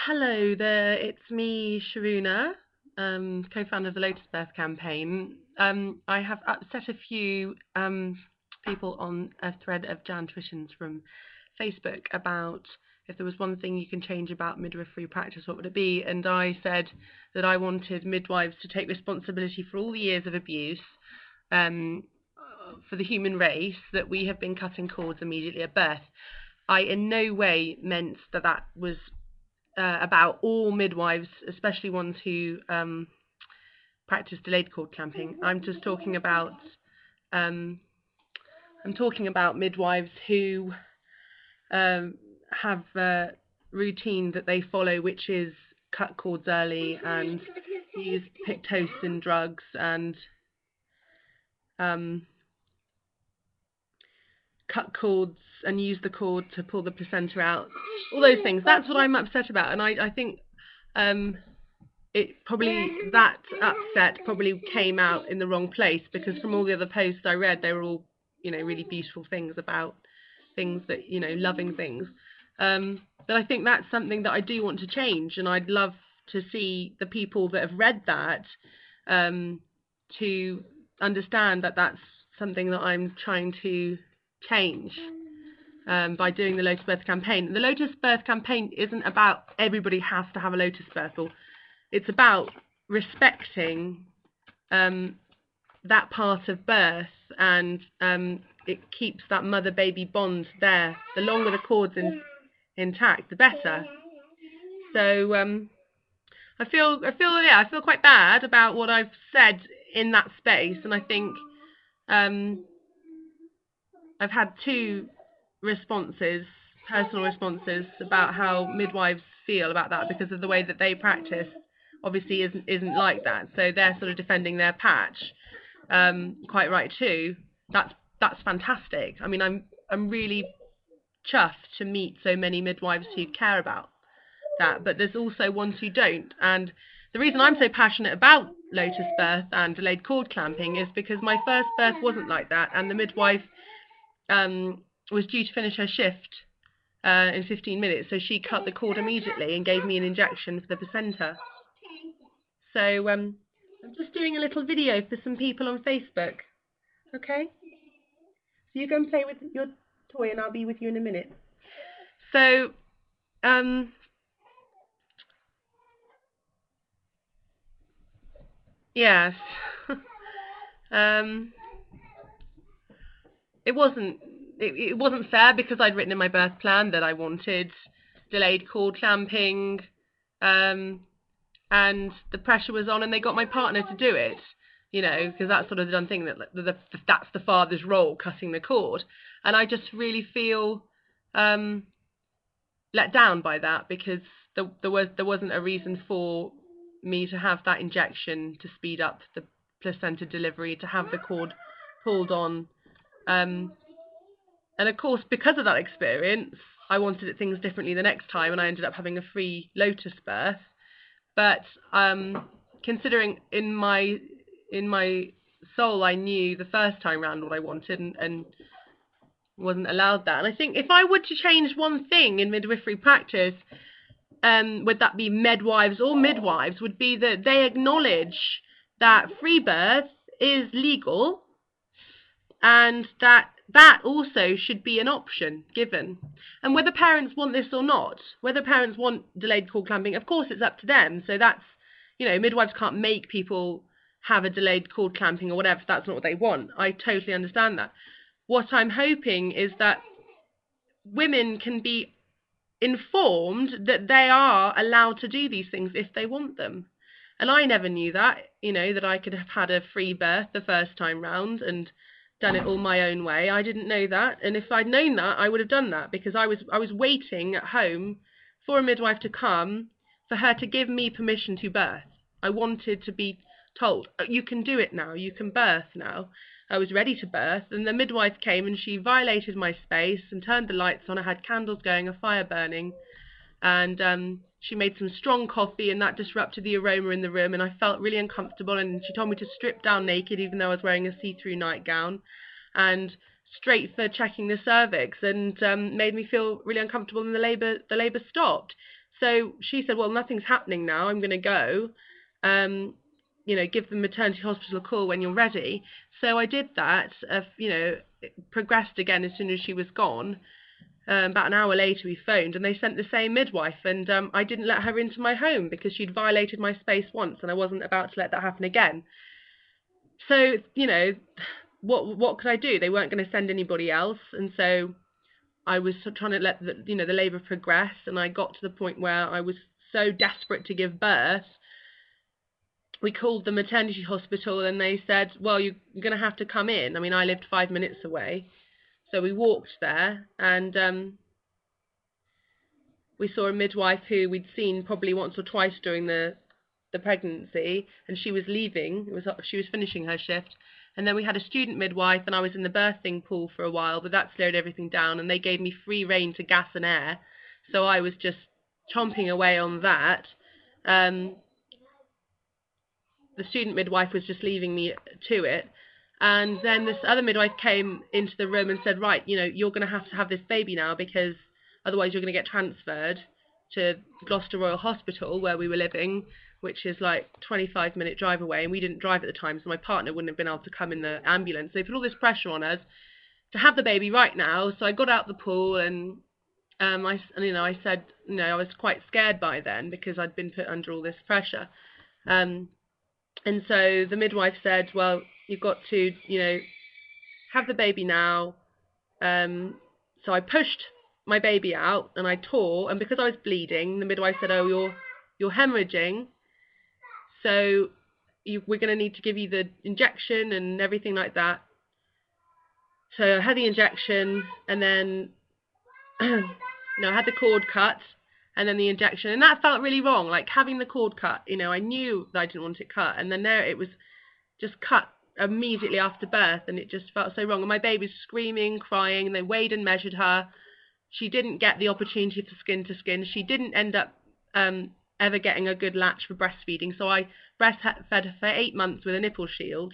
Hello there, it's me, Sharuna, co-founder of the LotusBirth campaign. I have upset a few people on a thread of Jan Twitchens from Facebook about if there was one thing you can change about midwifery practice, what would it be? And I said that I wanted midwives to take responsibility for all the years of abuse for the human race, that we have been cutting cords immediately at birth. I in no way meant that that was about all midwives, especially ones who practice delayed cord clamping. I'm just talking about midwives who have a routine that they follow, which is cut cords early and use Pitocin drugs and cut cords and use the cord to pull the placenta out. All those things. That's what I'm upset about, and I think that upset probably came out in the wrong place, because from all the other posts I read, they were all, really beautiful things about things that, loving things. But I think that's something that I do want to change, and I'd love to see the people that have read that to understand that that's something that I'm trying to change by doing the LotusBirth campaign. The LotusBirth campaign isn't about everybody has to have a LotusBirth, or it's about respecting that part of birth, and it keeps that mother-baby bond there. The longer the cord's intact, the better. So I feel quite bad about what I've said in that space, and I think I've had two responses, personal responses, about how midwives feel about that, because of the way that they practice obviously isn't like that. So they're sort of defending their patch, quite right too. That's fantastic. I mean, I'm really chuffed to meet so many midwives who care about that, but there's also ones who don't. And the reason I'm so passionate about LotusBirth and delayed cord clamping is because my first birth wasn't like that, and the midwife was due to finish her shift in 15 minutes, so she cut the cord immediately and gave me an injection for the placenta. So I'm just doing a little video for some people on Facebook. Okay? So you go and play with your toy, and I'll be with you in a minute. So yes. It wasn't fair, because I'd written in my birth plan that I wanted delayed cord clamping, and the pressure was on, and they got my partner to do it, because that's sort of the done thing, that that's the father's role, cutting the cord. And I just really feel let down by that, because there wasn't a reason for me to have that injection to speed up the placenta delivery, to have the cord pulled on. And of course, because of that experience, I wanted things differently the next time, and I ended up having a free LotusBirth. But considering in my soul, I knew the first time round what I wanted, and wasn't allowed that. And I think if I were to change one thing in midwifery practice, would that be midwives or midwives, would be that they acknowledge that free birth is legal, and that also should be an option given. And whether parents want this or not, whether parents want delayed cord clamping, of course it's up to them. So that's, midwives can't make people have a delayed cord clamping or whatever if that's not what they want. I totally understand that. What I'm hoping is that women can be informed that they are allowed to do these things if they want them. And I never knew that, that I could have had a free birth the first time round and done it all my own way. I didn't know that, and if I'd known that, I would have done that, because I was waiting at home for a midwife to come, for her to give me permission to birth. I wanted to be told, you can do it now, you can birth now. I was ready to birth, and the midwife came, and she violated my space and turned the lights on. I had candles going, a fire burning, and she made some strong coffee, and that disrupted the aroma in the room, and I felt really uncomfortable. And she told me to strip down naked, even though I was wearing a see-through nightgown, and straight for checking the cervix, and made me feel really uncomfortable, and the labour stopped. So she said, well, nothing's happening now. I'm going to go. Give the maternity hospital a call when you're ready. So I did that. It progressed again as soon as she was gone. About an hour later, we phoned, and they sent the same midwife. And I didn't let her into my home because she'd violated my space once, and I wasn't about to let that happen again. So what could I do? They weren't going to send anybody else, and so I was trying to let the labour progress, and I got to the point where I was so desperate to give birth. We called the maternity hospital, and they said, well, you're going to have to come in. I mean, I lived 5 minutes away, so we walked there, and we saw a midwife who we'd seen probably once or twice during the pregnancy, and she was leaving. She was finishing her shift. And then we had a student midwife, and I was in the birthing pool for a while, but that slowed everything down, and they gave me free rein to gas and air. So I was just chomping away on that. The student midwife was just leaving me to it. And then this other midwife came into the room and said, right, you're going to have this baby now, because otherwise you're going to get transferred to Gloucester Royal Hospital, where we were living, which is like 25-minute drive away, and we didn't drive at the time, so my partner wouldn't have been able to come in the ambulance. They put all this pressure on us to have the baby right now. So I got out the pool, and I said, I was quite scared by then because I'd been put under all this pressure. And so the midwife said, well, you've got to, have the baby now. So I pushed my baby out, and I tore, and because I was bleeding, the midwife said, oh, you're hemorrhaging, so we're going to need to give you the injection and everything like that. So I had the injection, and then I had the cord cut, and then the injection, and that felt really wrong, like having the cord cut. I knew that I didn't want it cut, and then there it was just cut immediately after birth, and it just felt so wrong. And my baby was screaming, crying, and they weighed and measured her. She didn't get the opportunity for skin to skin. She didn't end up ever getting a good latch for breastfeeding, so I breastfed her for 8 months with a nipple shield.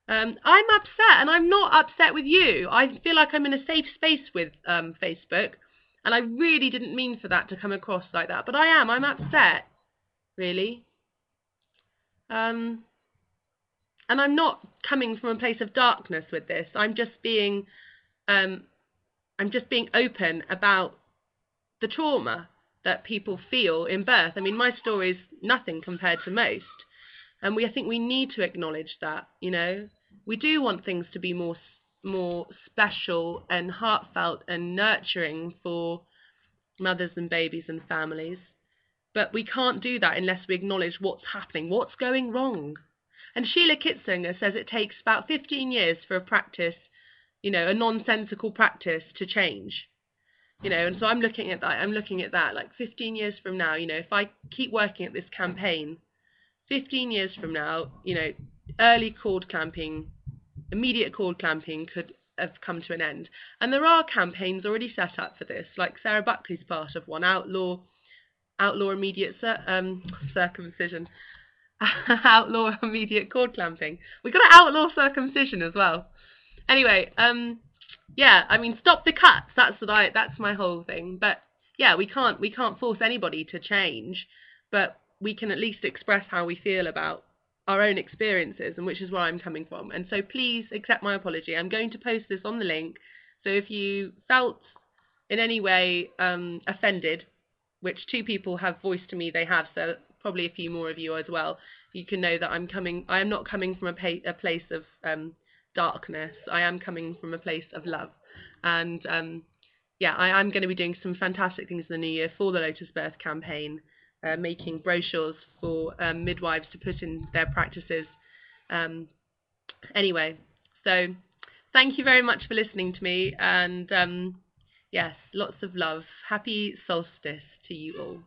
I'm upset, and I'm not upset with you. I feel like I'm in a safe space with Facebook, and I really didn't mean for that to come across like that, but I am. I'm upset, really. And I'm not coming from a place of darkness with this. I'm just being open about the trauma that people feel in birth. I mean, my story is nothing compared to most, and I think we need to acknowledge that. We do want things to be more special and heartfelt and nurturing for mothers and babies and families, but we can't do that unless we acknowledge what's happening, what's going wrong. And Sheila Kitzinger says it takes about 15 years for a practice, a nonsensical practice, to change. And so I'm looking at that, like 15 years from now, if I keep working at this campaign, 15 years from now, early cord clamping, immediate cord clamping could have come to an end. And there are campaigns already set up for this, like Sarah Buckley's part of one, outlaw immediate circumcision. Outlaw immediate cord clamping. We've got to outlaw circumcision as well. Anyway, yeah, I mean, stop the cuts. That's my whole thing. But yeah, we can't force anybody to change, but we can at least express how we feel about our own experiences, and which is where I'm coming from. And so please accept my apology. I'm going to post this on the link. So if you felt in any way offended, which 2 people have voiced to me they have, so probably a few more of you as well, you can know that I am not coming from a place of darkness. I am coming from a place of love. And yeah, I'm going to be doing some fantastic things in the new year for the LotusBirth campaign, making brochures for midwives to put in their practices. Anyway, so thank you very much for listening to me, and yes, lots of love. Happy solstice to you all.